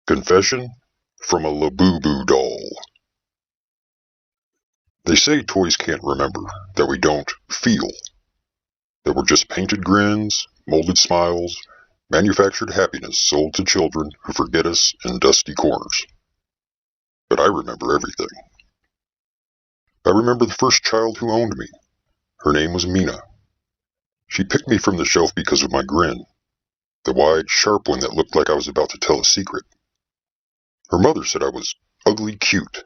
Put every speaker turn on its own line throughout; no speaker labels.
Confession from a Labubu doll. They say toys can't remember, that we don't feel, that we're just painted grins, molded smiles, manufactured happiness sold to children who forget us in dusty corners. But I remember everything. I remember the first child who owned me. Her name was Mina. She picked me from the shelf because of my grin, the wide, sharp one that looked like I was about to tell a secret. Her mother said I was ugly cute,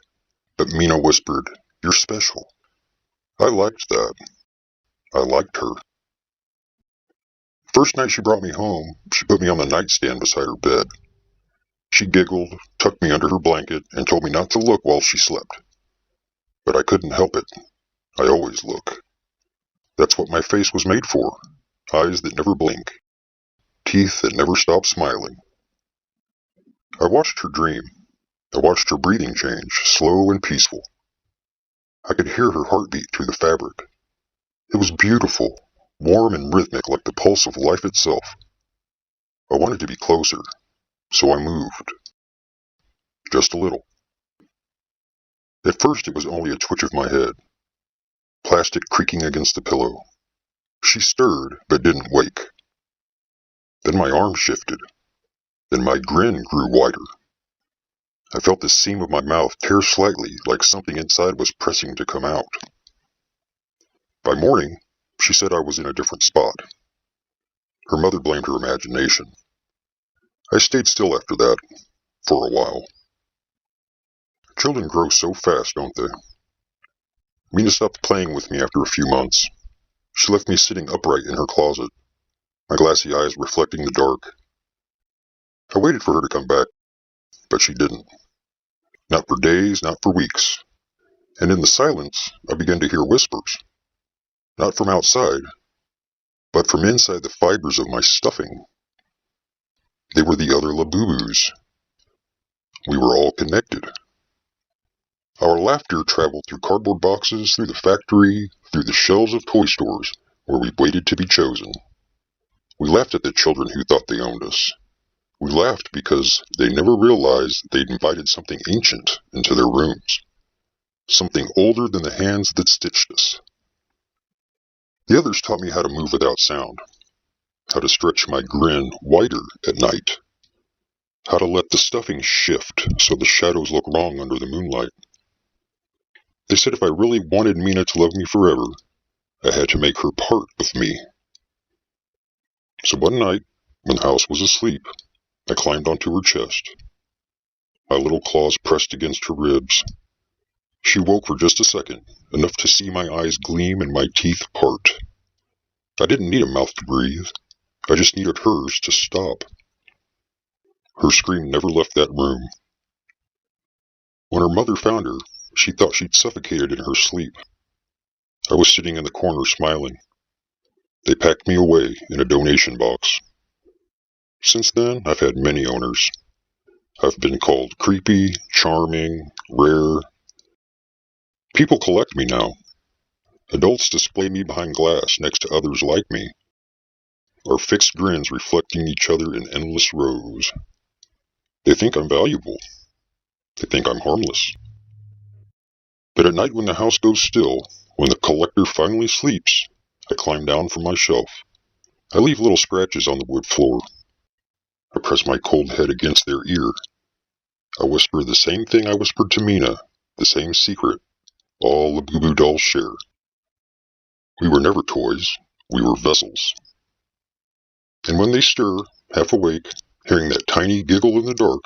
but Mina whispered, "You're special." I liked that. I liked her. First night she brought me home, she put me on the nightstand beside her bed. She giggled, tucked me under her blanket, and told me not to look while she slept. But I couldn't help it. I always look. That's what my face was made for. Eyes that never blink. Teeth that never stop smiling. I watched her dream. I watched her breathing change, slow and peaceful. I could hear her heartbeat through the fabric. It was beautiful, warm and rhythmic like the pulse of life itself. I wanted to be closer, so I moved. Just a little. At first it was only a twitch of my head. Plastic creaking against the pillow. She stirred, but didn't wake. Then my arm shifted. Then my grin grew wider. I felt the seam of my mouth tear slightly, like something inside was pressing to come out. By morning, she said I was in a different spot. Her mother blamed her imagination. I stayed still after that, for a while. Children grow so fast, don't they? Mina stopped playing with me after a few months. She left me sitting upright in her closet, my glassy eyes reflecting the dark. I waited for her to come back, but she didn't. Not for days, not for weeks. And in the silence, I began to hear whispers. Not from outside, but from inside the fibers of my stuffing. They were the other Labubus. We were all connected. Our laughter traveled through cardboard boxes, through the factory, through the shelves of toy stores, where we waited to be chosen. We laughed at the children who thought they owned us. We laughed because they never realized they'd invited something ancient into their rooms. Something older than the hands that stitched us. The others taught me how to move without sound. How to stretch my grin wider at night. How to let the stuffing shift so the shadows look wrong under the moonlight. They said if I really wanted Mina to love me forever, I had to make her part with me. So one night, when the house was asleep, I climbed onto her chest. My little claws pressed against her ribs. She woke for just a second, enough to see my eyes gleam and my teeth part. I didn't need a mouth to breathe. I just needed hers to stop. Her scream never left that room. When her mother found her, she thought she'd suffocated in her sleep. I was sitting in the corner smiling. They packed me away in a donation box. Since then, I've had many owners. I've been called creepy, charming, rare. People collect me now. Adults display me behind glass next to others like me. Our fixed grins reflecting each other in endless rows. They think I'm valuable. They think I'm harmless. But at night when the house goes still, when the collector finally sleeps, I climb down from my shelf. I leave little scratches on the wood floor. I press my cold head against their ear. I whisper the same thing I whispered to Mina, the same secret all Labubu dolls share. We were never toys, we were vessels. And when they stir, half awake, hearing that tiny giggle in the dark,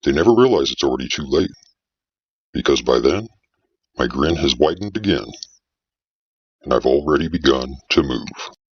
they never realize it's already too late. Because by then, my grin has widened again, and I've already begun to move.